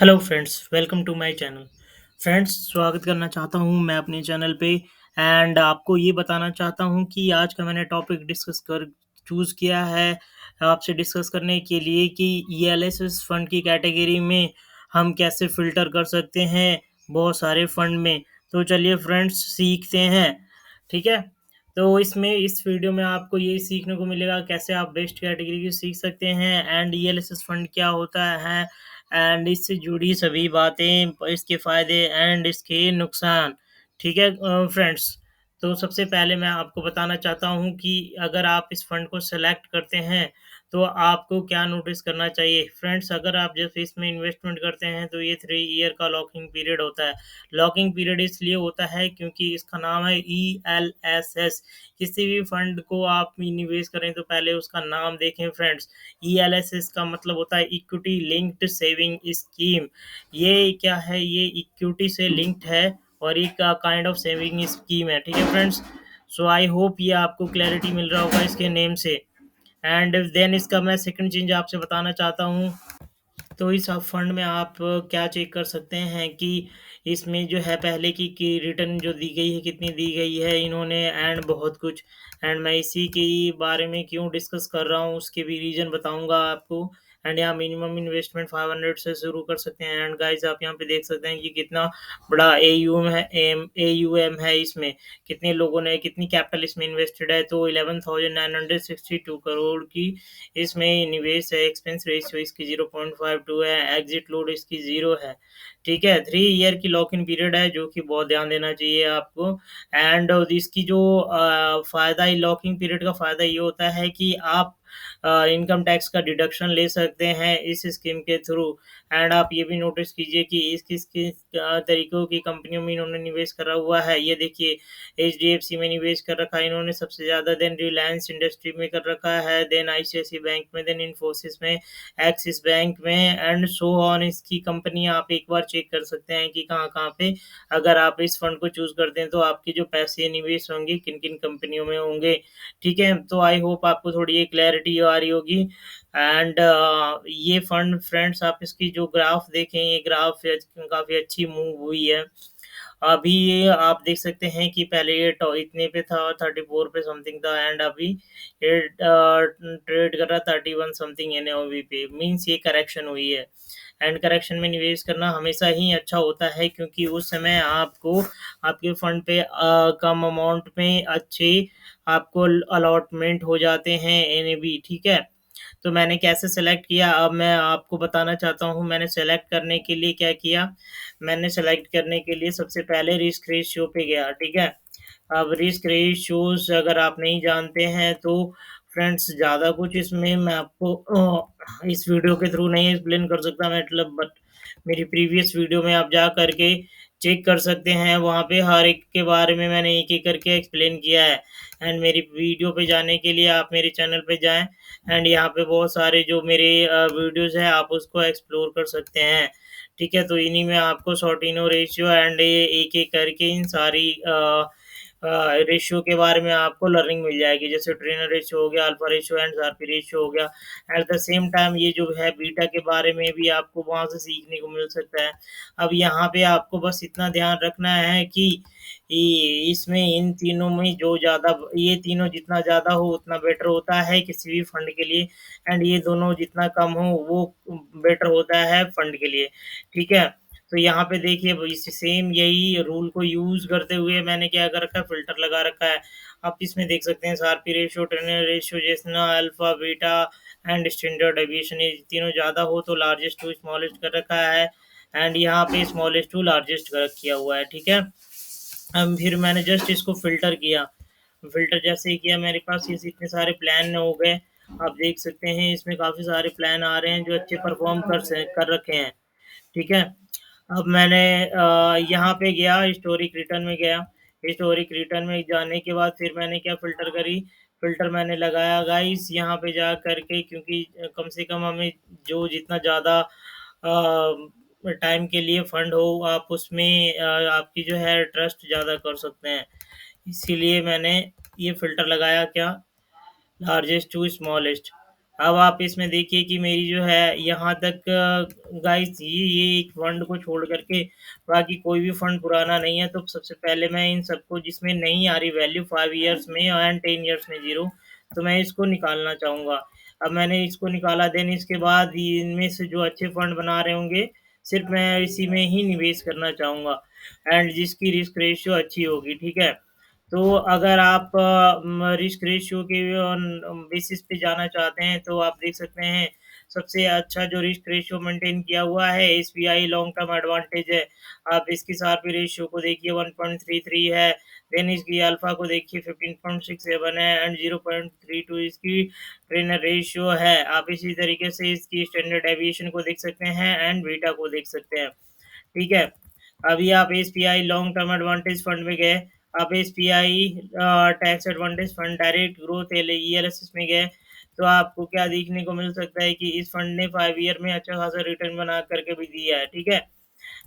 Hello friends, welcome to my channel. Friends, स्वागत करना चाहता हूँ मैं अपने चैनल पे। एंड आपको ये बताना चाहता हूँ कि आज का मैंने टॉपिक डिस्कस कर चूज़ किया है आपसे डिस्कस करने के लिए कि ईएलएसएस फंड की कैटेगरी में हम कैसे फ़िल्टर कर सकते हैं बहुत सारे फंड में। तो चलिए फ्रेंड्स सीखते हैं, ठीक है? तो इसमें इस वीडियो में आपको ये सीखने को मिलेगा कैसे आप बेस्ट कैटेगरी की सीख सकते हैं एंड ईएलएसएस फंड क्या होता है एंड इससे जुड़ी सभी बातें, इसके फ़ायदे एंड इसके नुकसान। ठीक है फ्रेंड्स, तो सबसे पहले मैं आपको बताना चाहता हूँ कि अगर आप इस फंड को सेलेक्ट करते हैं, तो आपको क्या नोटिस करना चाहिए। फ्रेंड्स, अगर आप जब इसमें इन्वेस्टमेंट करते हैं, तो ये 3 ईयर का लॉकिंग पीरियड होता है। लॉकिंग पीरियड इसलिए होता है क्योंकि इसका नाम है ईएलएसएस। किसी भी फंड को आप निवेश करें, तो पहले उसका नाम देखें फ्रेंड्स। ईएलएसएस का मतलब होता है इक्विटी लिंक्ड सेविंग स्कीम। ये क्या है? ये इक्विटी से लिंक्ड है और एक काइंड ऑफ सेविंग स्कीम है। ठीक है फ्रेंड्स, सो आई होप ये आपको क्लैरिटी मिल रहा होगा इसके नेम से। एंड देन इसका मैं सेकंड चीज आपसे बताना चाहता हूँ। तो इस फंड में आप क्या चेक कर सकते हैं कि इसमें जो है पहले की रिटर्न जो दी गई है कितनी दी गई है इन्होंने एंड बहुत कुछ। एंड मैं इसी के बारे में क्यों डिस्कस कर रहा हूँ उसके भी रीज़न बताऊंगा आपको। एंड यहाँ मिनिमम इन्वेस्टमेंट 500 से शुरू कर सकते हैं। एंड गाइस, आप यहाँ पे देख सकते हैं कि कितना बड़ा एयूएम है इसमें। कितने लोगों ने कितनी कैपिटल इसमें इन्वेस्टेड है, तो 11,962 करोड़ की इसमें निवेश है। एक्सपेंस रेशियो इसकी 0.52 है। एग्जिट लोड इसकी 0 है। ठीक है, 3 ईयर की लॉक इन पीरियड है, जो कि बहुत ध्यान देना चाहिए आपको। एंड इसकी जो फ़ायदा लॉकिंग पीरियड का फ़ायदा ये होता है कि आप इनकम टैक्स का डिडक्शन ले सकते हैं इस स्कीम के थ्रू। एंड आप ये भी नोटिस कीजिए कि इस किस किस तरीकों की कंपनियों में इन्होंने निवेश करा हुआ है। ये देखिए, एचडीएफसी में निवेश कर रखा है इन्होंने सबसे ज़्यादा, देन रिलायंस इंडस्ट्री में कर रखा है, देन आईसीआईसीआई बैंक में, देन इन्फोसिस में, एक्सिस बैंक में एंड सो ऑन। इसकी कंपनी आप एक बार चेक कर सकते हैं कि कहाँ-कहाँ पे अगर आप इस फंड को चूज़ करते हैं, तो आपके जो पैसे निवेश होंगे किन-किन कंपनियों में होंगे। ठीक है? तो आई होप आपको थोड़ी ये क्लैरिटी आ रही होगी। एंड ये फंड फ्रेंड्स, आप इसकी जो ग्राफ देखें, ये ग्राफ काफ़ी अच्छी मूव हुई है। अभी ये आप देख सकते हैं कि पहले ये इतने पे था, 34 पे समथिंग था एंड अभी ये ट्रेड कर रहा है 31 समथिंग एनएओवी पे। मीन्स ये करेक्शन हुई है। एंड करेक्शन में निवेश करना हमेशा ही अच्छा होता है, क्योंकि उस समय आपको आपके फंड पे कम अमाउंट में अच्छे आपको अलॉटमेंट हो जाते हैं एनएवी। ठीक है, तो मैंने कैसे सेलेक्ट किया, अब मैं आपको बताना चाहता हूँ। मैंने सेलेक्ट करने के लिए क्या किया, मैंने सेलेक्ट करने के लिए सबसे पहले रिस्क रेशियो पे गया। ठीक है, अब रिस्क रेशियोज़ अगर आप नहीं जानते हैं, तो फ्रेंड्स ज़्यादा कुछ इसमें मैं आपको इस वीडियो के थ्रू नहीं एक्सप्लेन कर सकता, मतलब बट मेरी प्रीवियस वीडियो में आप जा कर के चेक कर सकते हैं। वहाँ पे हर एक के बारे में मैंने एक-एक करके एक्सप्लेन किया है। एंड मेरी वीडियो पे जाने के लिए आप मेरे चैनल पे जाएँ एंड यहाँ पे बहुत सारे जो मेरे वीडियोज़ हैं, आप उसको एक्सप्लोर कर सकते हैं। ठीक है, तो इन्हीं में आपको सॉर्टिनो रेशियो एंड ये एक-एक करके इन सारी रेशियो के बारे में आपको लर्निंग मिल जाएगी। जैसे ट्रेनर रेशियो हो गया, alpha ratio and sharpy ratio हो गया। एट द सेम टाइम ये जो है बीटा के बारे में भी आपको वहाँ से सीखने को मिल सकता है। अब यहाँ पे आपको बस इतना ध्यान रखना है कि इसमें इन तीनों में जो ज़्यादा, ये तीनों जितना ज़्यादा हो उतना बेटर होता है किसी भी फंड के लिए। एंड ये दोनों जितना कम हो वो बेटर होता है फंड के लिए। ठीक है, तो यहाँ पे देखिए, वो इस सेम यही रूल को यूज़ करते हुए मैंने क्या कर रखा है, फ़िल्टर लगा रखा है। आप इसमें देख सकते हैं Sharpe ratio, Treynor ratio, Jensen, alpha, beta and standard deviation. ये तीनों ज़्यादा हो तो लार्जेस्ट टू स्मॉलेस्ट कर रखा है। एंड यहाँ पे स्मॉलेस्ट टू लार्जेस्ट कर किया हुआ है। ठीक है, अब फिर मैंने जस्ट इसको फ़िल्टर किया। फ़िल्टर जैसे ही किया, मेरे पास ये इतने सारे प्लान हो गए। आप देख सकते हैं इसमें काफ़ी सारे प्लान आ रहे हैं जो अच्छे परफ़ॉर्म कर रखे हैं। ठीक है? अब मैंने यहाँ पे गया, हिस्टोरिक रिटर्न में गया। हिस्टोरिक रिटर्न में जाने के बाद फिर मैंने क्या फ़िल्टर करी, फ़िल्टर मैंने लगाया गाइस यहाँ पे जा कर के, क्योंकि कम से कम हमें जो जितना ज़्यादा टाइम के लिए फंड हो, आप उसमें आपकी जो है ट्रस्ट ज़्यादा कर सकते हैं। इसीलिए मैंने ये फ़िल्टर लगाया क्या, लार्जेस्ट टू स्मॉलेस्ट। अब आप इसमें देखिए कि मेरी जो है यहाँ तक गाइस ये एक फंड को छोड़ करके बाकी कोई भी फंड पुराना नहीं है। तो सबसे पहले मैं इन सबको जिसमें नहीं आ रही वैल्यू 5 ईयर्स में एंड 10 ईयर्स में जीरो, तो मैं इसको निकालना चाहूँगा। अब मैंने इसको निकाला, देन इसके बाद इनमें से जो अच्छे फंड बना रहे होंगे सिर्फ मैं इसी में ही निवेश करना चाहूँगा एंड जिसकी रिस्क रेशियो अच्छी होगी, ठीक है। तो अगर आप रिस्क रेशियो के बेसिस पे जाना चाहते हैं तो आप देख सकते हैं सबसे अच्छा जो रिस्क रेशियो मेंटेन किया हुआ है एसबीआई लॉन्ग टर्म एडवांटेज है। आप इसकी सारपी रेशियो को देखिए 1.33 है, देन इसकी अल्फा को देखिए 15.67 है एंड 0.32 इसकी ट्रेनर रेशियो है। आप इसी तरीके से इसकी स्टैंडर्ड डेविएशन को देख सकते हैं एंड बीटा को देख सकते हैं, ठीक है। अभी आप SPI long term advantage fund में गए, आप SPI tax advantage fund direct growth ELSS में गए, तो आपको क्या देखने को मिल सकता है कि इस फंड ने 5 ईयर में अच्छा खासा रिटर्न बना करके भी दिया है, ठीक है।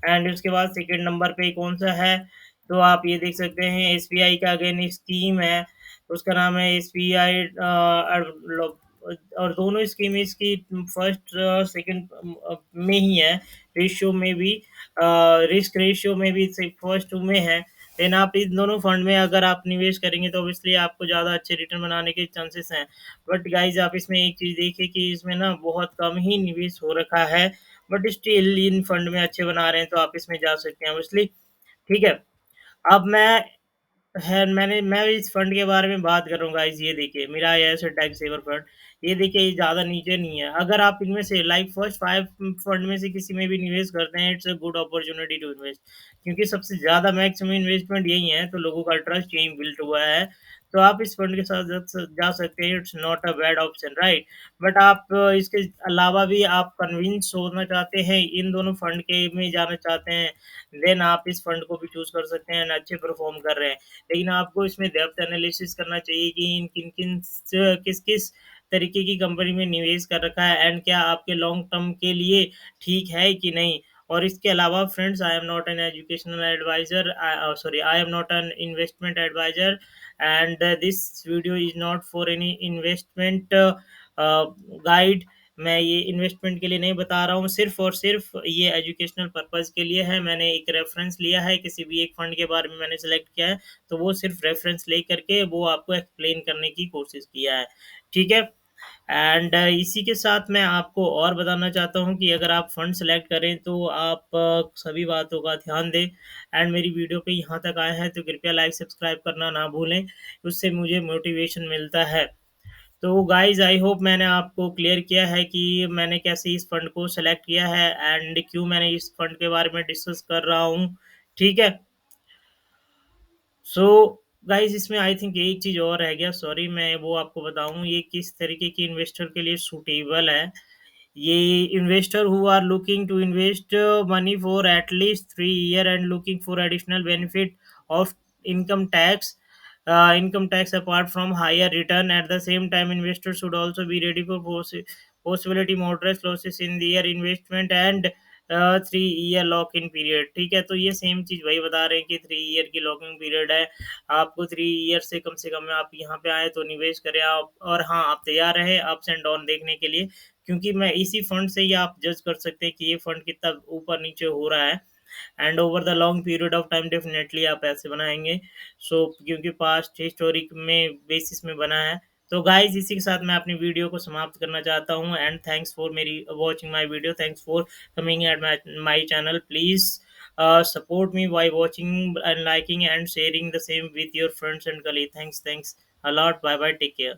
एंड उसके बाद सेकंड नंबर पे कौन सा है, तो आप ये देख सकते हैं एसबीआई का अगेन स्कीम है, उसका नाम है एसबीआई और दोनों स्कीम इसकी फर्स्ट सेकंड में ही है, रेशियो में भी रिस्क रेशियो में भी फर्स्ट टू में है। देन आप इन दोनों फंड में अगर आप निवेश करेंगे तो ऑब्वियसली आपको ज़्यादा अच्छे रिटर्न बनाने के चांसेस हैं। बट गाइज आप इसमें एक चीज़ देखिए कि इसमें ना बहुत कम ही निवेश हो रखा है, बट स्टिल इन फंड में अच्छे बना रहे हैं तो आप इसमें जा सकते हैं ऑब्वियसली, ठीक है। अब मैं इस फंड के बारे में बात कर रहा हूँ गाइस, ये देखिए मेरा है ऐसे टैक्स सेवर फंड, ये देखिए ये ज़्यादा नीचे नहीं है। अगर आप इनमें से लाइक फर्स्ट 5 फंड में से किसी में भी निवेश करते हैं it's a good opportunity to invest, क्योंकि सबसे ज़्यादा मैक्सिमम इन्वेस्टमेंट यही है, तो लोगों का ट्रस्ट यही बिल्ट हुआ है। तो आप इस फंड के साथ जा सकते हैं, it's not a bad option, right. But आप इसके अलावा भी आप कन्विंस होना चाहते हैं, इन दोनों फंड के में जाना चाहते हैं, देन आप इस फंड को भी चूज़ कर सकते हैं, अच्छे परफॉर्म कर रहे हैं। लेकिन आपको इसमें डेप्थ एनालिसिस करना चाहिए कि इन किन-किन स किस-किस तरीके की कंपनी में निवेश कर रखा है एंड क्या आपके लॉन्ग टर्म के लिए ठीक है कि नहीं। और इसके अलावा friends, I am not an educational adviser, sorry, I am not an investment adviser and this video is not for any investment guide. मैं ये इन्वेस्टमेंट के लिए नहीं बता रहा हूँ, सिर्फ़ और सिर्फ़ ये एजुकेशनल पर्पज़ के लिए है। मैंने एक रेफ़रेंस लिया है, किसी भी एक फ़ंड के बारे में मैंने सेलेक्ट किया है, तो वो सिर्फ़ रेफ़रेंस लेकर के वो आपको एक्सप्लेन करने की कोशिश किया है, ठीक है? एंड इसी के साथ मैं आपको और बताना चाहता हूँ कि अगर आप फ़ंड सेलेक्ट करें तो आप सभी बातों का ध्यान दें एंड मेरी वीडियो पे यहाँ तक आए हैं तो कृपया लाइक, सब्सक्राइब करना ना भूलें, उससे मुझे मोटिवेशन मिलता है। तो गाइज़ आई होप मैंने आपको क्लियर किया है कि मैंने कैसे इस फंड को सेलेक्ट किया है एंड क्यों मैंने इस फंड के बारे में डिस्कस कर रहा हूँ, ठीक है? सो गाइज़ इसमें आई थिंक एक चीज़ और रह गया, सॉरी, मैं वो आपको बताऊँ ये किस तरीके की इन्वेस्टर के लिए सूटेबल है। ये investor who are looking to invest money for at least 3 year and looking for additional benefit of income tax income tax apart from higher return. At the same time, investors should also be ready for possibility moderate losses in their investment and 3 year lock in period, ठीक है। तो ये same चीज़ वही बता रहे हैं कि 3 year की लॉकिंग पीरियड है, आपको 3 ईयर से कम आप यहाँ पे आए तो निवेश करें आप, और हाँ आप तैयार रहे अप्स एंड डाउन देखने के लिए, क्योंकि मैं इसी फंड से ही आप जज कर सकते हैं कि ये फंड कितना ऊपर नीचे हो रहा है and over the long period of time definitely आप पैसे बनाएंगे। सो क्योंकि पास्ट हिस्टोरिक में बेसिस में बना है। तो गाइज इसी के साथ मैं अपनी वीडियो को समाप्त करना चाहता हूँ एंड थैंक्स फॉर मेरी watching my video, thanks for coming at my channel, please support me by watching and liking and sharing the same with your friends and colleagues. Thanks a lot. Bye bye, take care.